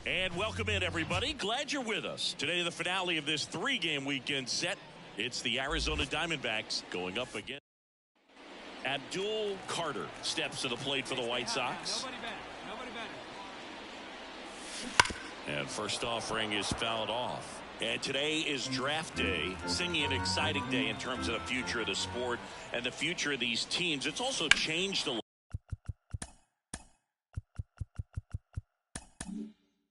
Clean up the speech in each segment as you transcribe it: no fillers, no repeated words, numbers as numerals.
And welcome in, everybody. Glad you're with us. Today, the finale of this three-game weekend set. It's the Arizona Diamondbacks going up again. Abdul Carter steps to the plate for the White Sox. Nobody better. And first offering is fouled off. And today is draft day, singing an exciting day in terms of the future of the sport and the future of these teams. It's also changed a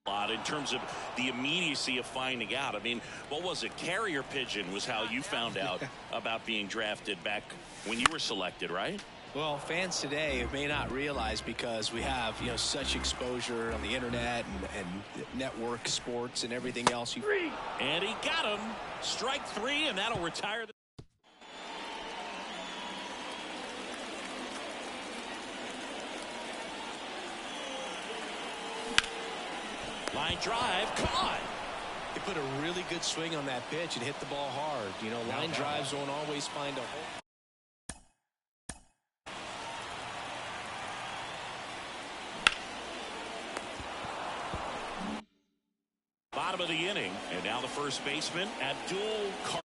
lot in terms of the immediacy of finding out. I mean, what was it? Carrier pigeon was how you found out about being drafted back when you were selected, right? Well, fans today may not realize, because we have, such exposure on the internet and network sports and everything else. And he got him. Strike three, and that'll retire the line drive. Caught. He put a really good swing on that pitch and hit the ball hard. Line drives won't always find a hole. Bottom of the inning, and now the first baseman, Abdul Carter.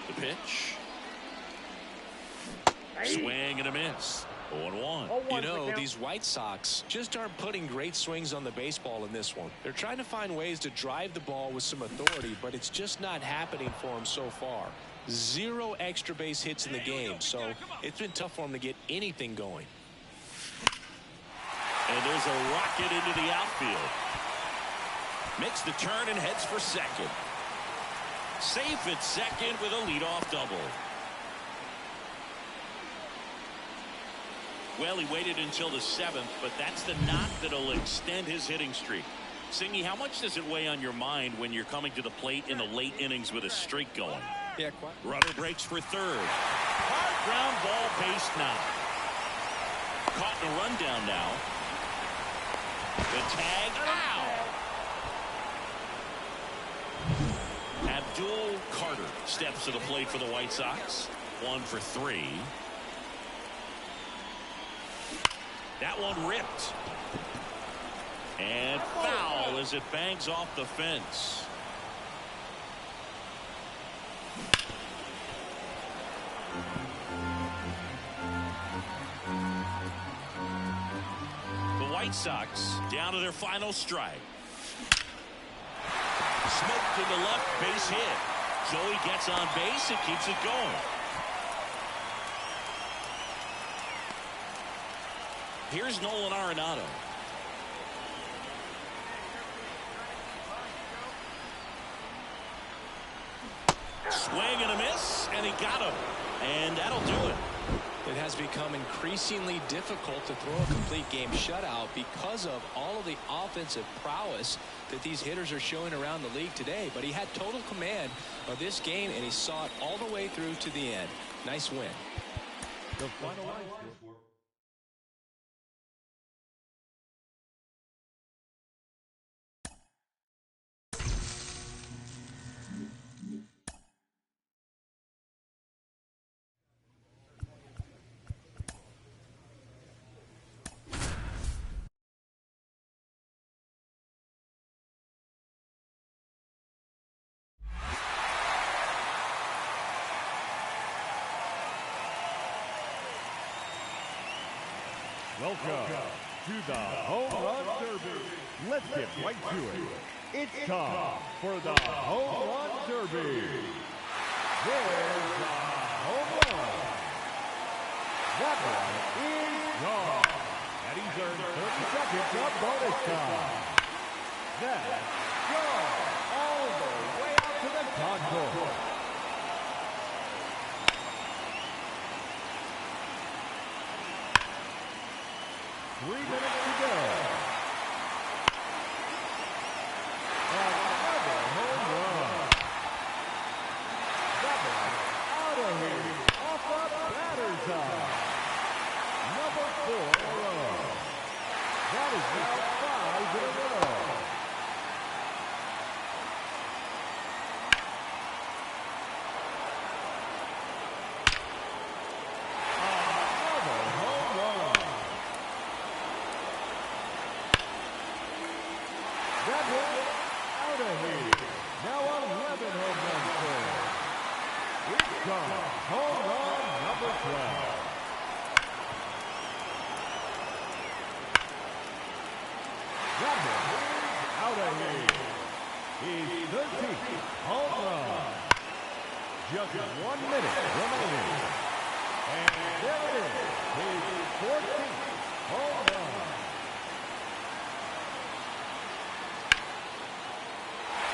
The pitch. Swing and a miss. 0-1. These White Sox just aren't putting great swings on the baseball in this one. They're trying to find ways to drive the ball with some authority, but it's just not happening for them so far. 0 extra base hits in the game, so it's been tough for them to get anything going. And there's a rocket into the outfield. Makes the turn and heads for second. Safe at second with a leadoff double. Well, he waited until the 7th, but that's the knock that'll extend his hitting streak. Singy, how much does it weigh on your mind when you're coming to the plate in the late innings with a streak going? Yeah, quite. Runner breaks for third. Hard ground ball, base now. Caught in a rundown now. The tag. Ow! Abdul Carter steps to the plate for the White Sox. 1 for 3. That one ripped. And foul as it bangs off the fence. The White Sox down to their final strike. Smoked to the left, base hit. Joey gets on base and keeps it going. Here's Nolan Arenado. Swing and a miss, and he got him. And that'll do it. It has become increasingly difficult to throw a complete game shutout because of all of the offensive prowess that these hitters are showing around the league today. But he had total command of this game, and he saw it all the way through to the end. Nice win. The final line score. Welcome to the Home Run Derby. Let's get right to it. It's time for the Home Run Derby. There's a home run. That one is gone. And he's earned 30 seconds of bonus time. That's gone all the way out to the concourse. 3 minutes to go. Another home run. That one out of here. Off the batter's eye. Number 4 in a row. That is now 5 in a row. out of here. Now 11 home runs scored. It's gone. Home run number 12. That one is out of here. His 13th home run. Just 1 minute remaining. And there it is. His 14th home run.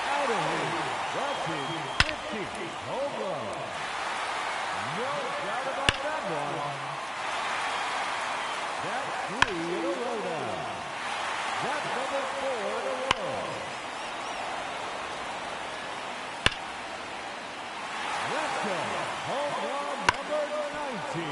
Out of here. That's his 15th home run. No doubt about that one. That's 3 in a row now. That's number 4 in a row. Let's go. Home run number 19.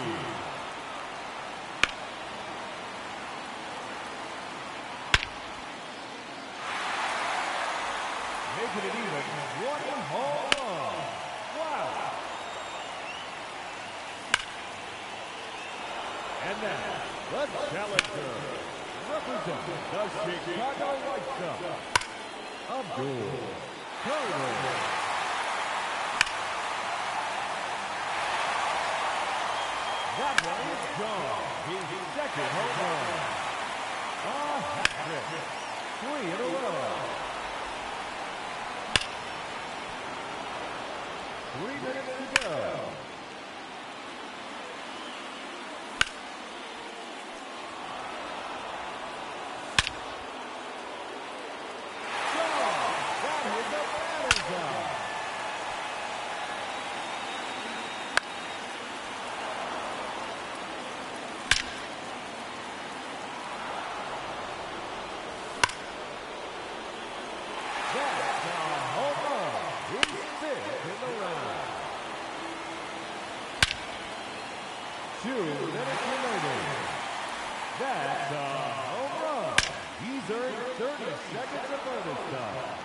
Making it even 1 home run. Wow. And now, the challenger, representing the Chicago White Sox, Abdul Carter. That one is gone. His second home run. A hat-trick. 3 in a row. 3 minutes to go. That's a home run. He's earned 30 seconds of bonus time.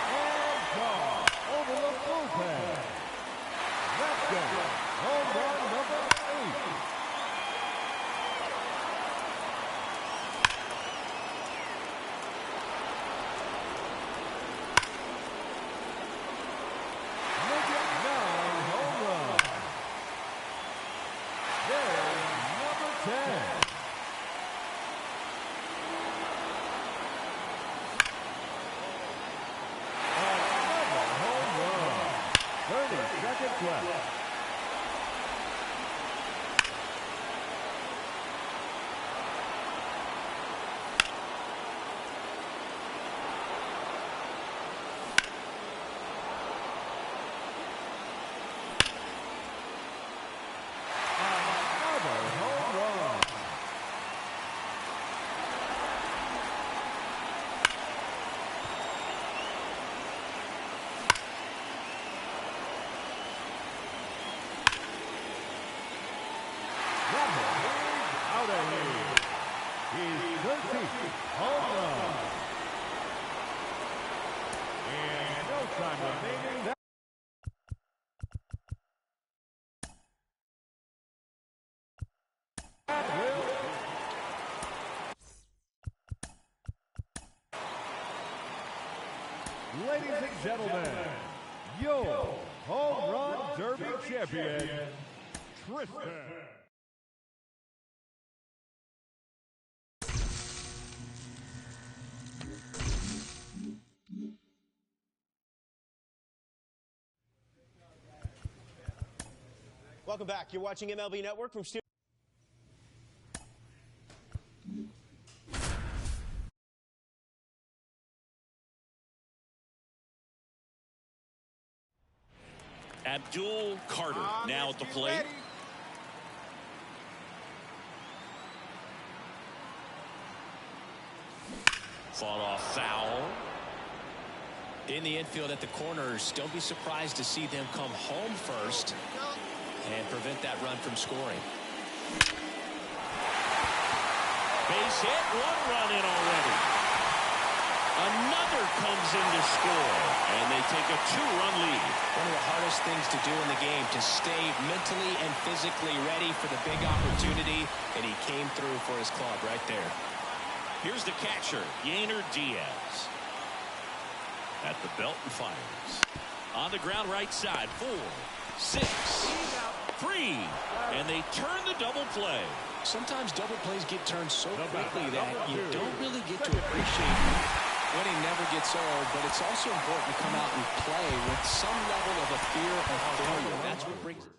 And gone over the bullpen. Let's go. Home run number 8. Out of here. His 13th home run. And no time remaining. That will. Ladies and gentlemen, your home run derby champion, Tristan. Welcome back. You're watching MLB Network from Studio. Abdul Carter now at the plate. Ready. Fought off foul. In the infield at the corners, don't be surprised to see them come home first and prevent that run from scoring. Base hit, 1 run in already. Another comes in to score, and they take a 2-run lead. One of the hardest things to do in the game, to stay mentally and physically ready for the big opportunity, and he came through for his club right there. Here's the catcher, Yainer Diaz. At the belt and fires. On the ground right side, 4, 6, 3, and they turn the double play. Sometimes double plays get turned so quickly that you don't really get to appreciate winning never gets old, but it's also important to come out and play with some level of a fear of failure. That's what brings it.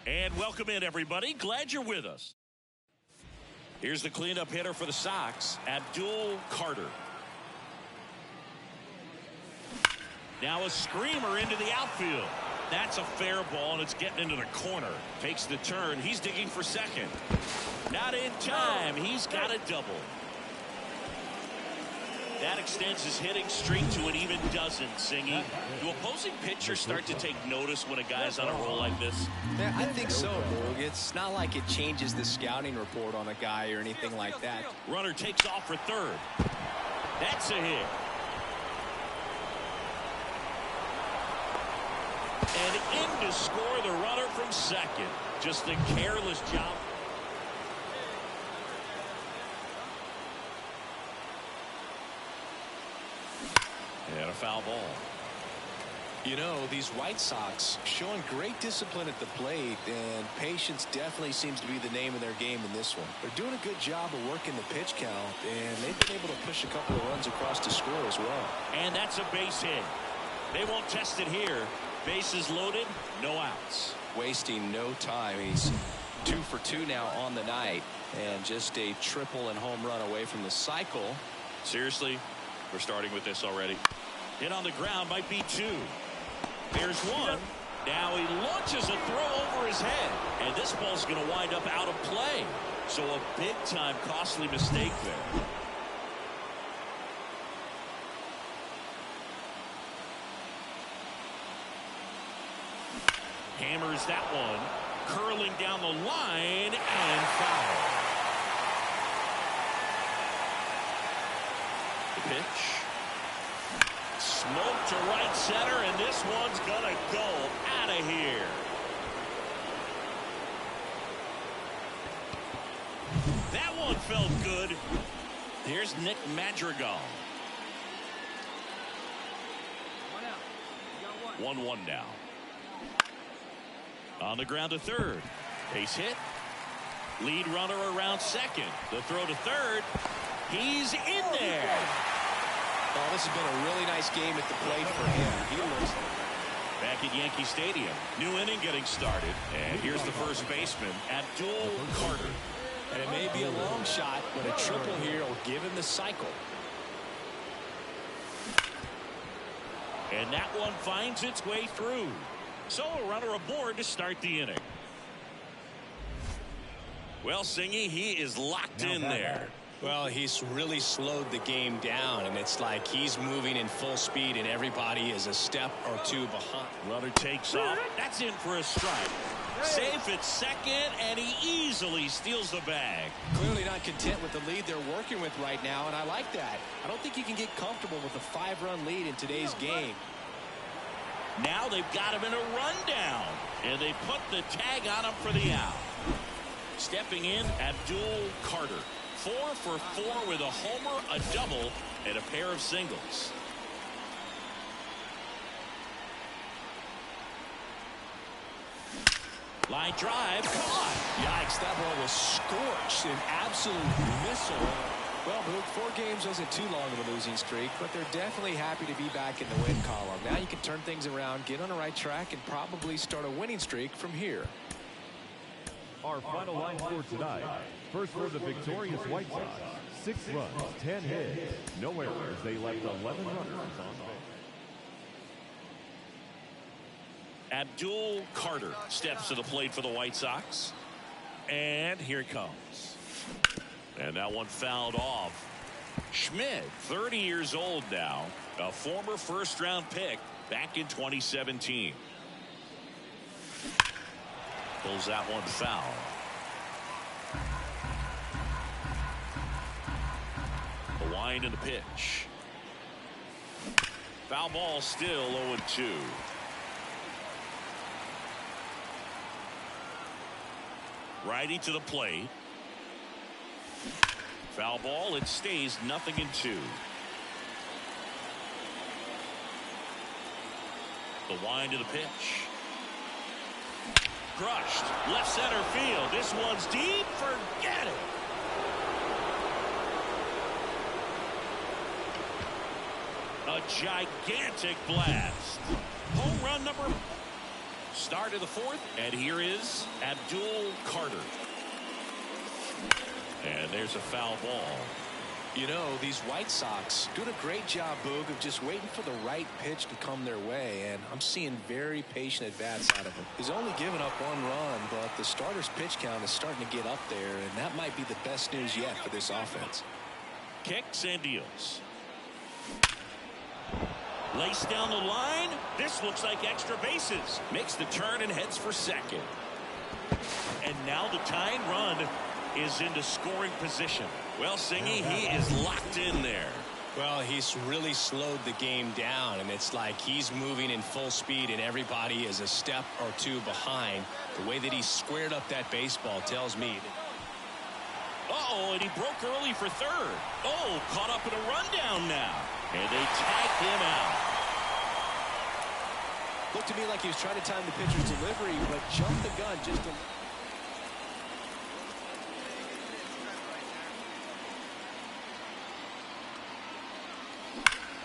And welcome in, everybody. Glad you're with us. Here's the cleanup hitter for the Sox, Abdul Carter. Now a screamer into the outfield. That's a fair ball, and it's getting into the corner. Takes the turn. He's digging for second. Not in time. He's got a double. That extends his hitting streak to an even dozen, Singy. Do opposing pitchers start to take notice when a guy's on a roll like this? Yeah, I think so, Boog. It's not like it changes the scouting report on a guy or anything like that. Runner takes off for third. That's a hit. And in to score the runner from second. Just a careless job. And a foul ball. You know, these White Sox showing great discipline at the plate, and patience definitely seems to be the name of their game in this one. They're doing a good job of working the pitch count, and they've been able to push a couple of runs across to score as well. And that's a base hit. They won't test it here. Bases loaded, no outs. Wasting no time. He's 2 for 2 now on the night, and just a triple and home run away from the cycle. Seriously, we're starting with this already. Hit on the ground might be 2. Here's 1. Now he launches a throw over his head, and this ball's going to wind up out of play. So a big-time costly mistake there. Hammers that one, curling down the line, and foul. The pitch. Smoke to right center, and this one's gonna go out of here. That one felt good. Here's Nick Madrigal. 1-1 now. On the ground to third. Base hit. Lead runner around second. The throw to third. He's in there. Oh, this has been a really nice game at the plate for him. He looks back at Yankee Stadium. New inning getting started. And here's the first baseman, Abdul Carter. And it may be a long shot, but a triple here will give him the cycle. And that one finds its way through. So a runner aboard to start the inning. Well, Singy, he is locked in there. Well, he's really slowed the game down, and it's like he's moving in full speed, and everybody is a step or two behind. Runner takes off. That's in for a strike. Safe at second, and he easily steals the bag. Clearly not content with the lead they're working with right now, and I like that. I don't think you can get comfortable with a 5-run lead in today's game. Now they've got him in a rundown, and they put the tag on him for the out. Stepping in, Abdul Carter. 4 for 4 with a homer, a double, and a pair of singles. Line drive, caught. Yikes, that ball was scorched, an absolute missile. Well, Boog, 4 games wasn't too long of a losing streak, but they're definitely happy to be back in the win column. Now you can turn things around, get on the right track, and probably start a winning streak from here. Our final line score tonight. First for the victorious White Sox. 6 runs, 10 hits, no errors. They left 11 runners on base. Abdul Carter steps to the plate for the White Sox. And here it comes. And that one fouled off. Schmidt, 30 years old now, a former first-round pick back in 2017. Pulls that one foul. The wind and the pitch. Foul ball still 0-2. Righty to the plate. Foul ball. It stays 0-2. The wind to the pitch. Crushed. Left center field. This one's deep. Forget it. A gigantic blast. Home run number. Start of the 4th. And here is Abdul Carter. And there's a foul ball. You know, these White Sox doing a great job, Boog, of just waiting for the right pitch to come their way, and I'm seeing very patient at-bats out of him. He's only given up 1 run, but the starter's pitch count is starting to get up there, and that might be the best news yet for this offense. Kicks and deals. Laced down the line. This looks like extra bases. Makes the turn and heads for second. And now the tying run is into scoring position. Well, Singy, he is locked in there. Well, he's really slowed the game down, and it's like he's moving in full speed, and everybody is a step or 2 behind. The way that he squared up that baseball tells me. Uh-oh, and he broke early for third. Oh, caught up in a rundown now. And they tagged him out. Looked to me like he was trying to time the pitcher's delivery, but jumped the gun just a...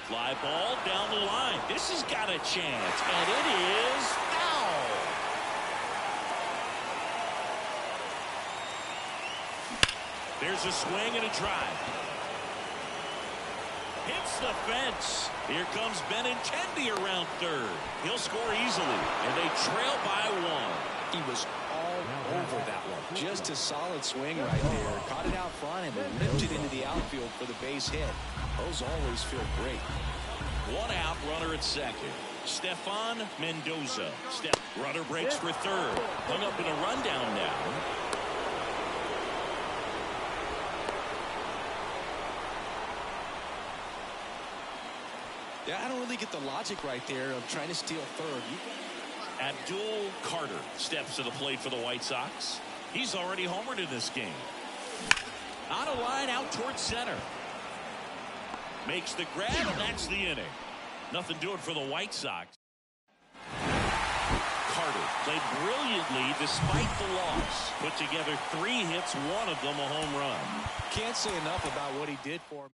Fly ball down the line. This has got a chance, and it is foul. There's a swing and a drive. Hits the fence. Here comes Benintendi around third. He'll score easily, and they trail by 1. He was all over that one. Just a solid swing right there. Caught it out front and ripped it into the outfield for the base hit. Those always feel great. 1 out, runner at second. Stefan Mendoza. Runner breaks for third. Hung up in a rundown now. Yeah, I don't really get the logic right there of trying to steal third. Abdul Carter steps to the plate for the White Sox. He's already homered in this game. On a line out towards center. Makes the grab, and that's the inning. Nothing doing for the White Sox. Carter played brilliantly despite the loss. Put together 3 hits, one of them a home run. Can't say enough about what he did for him.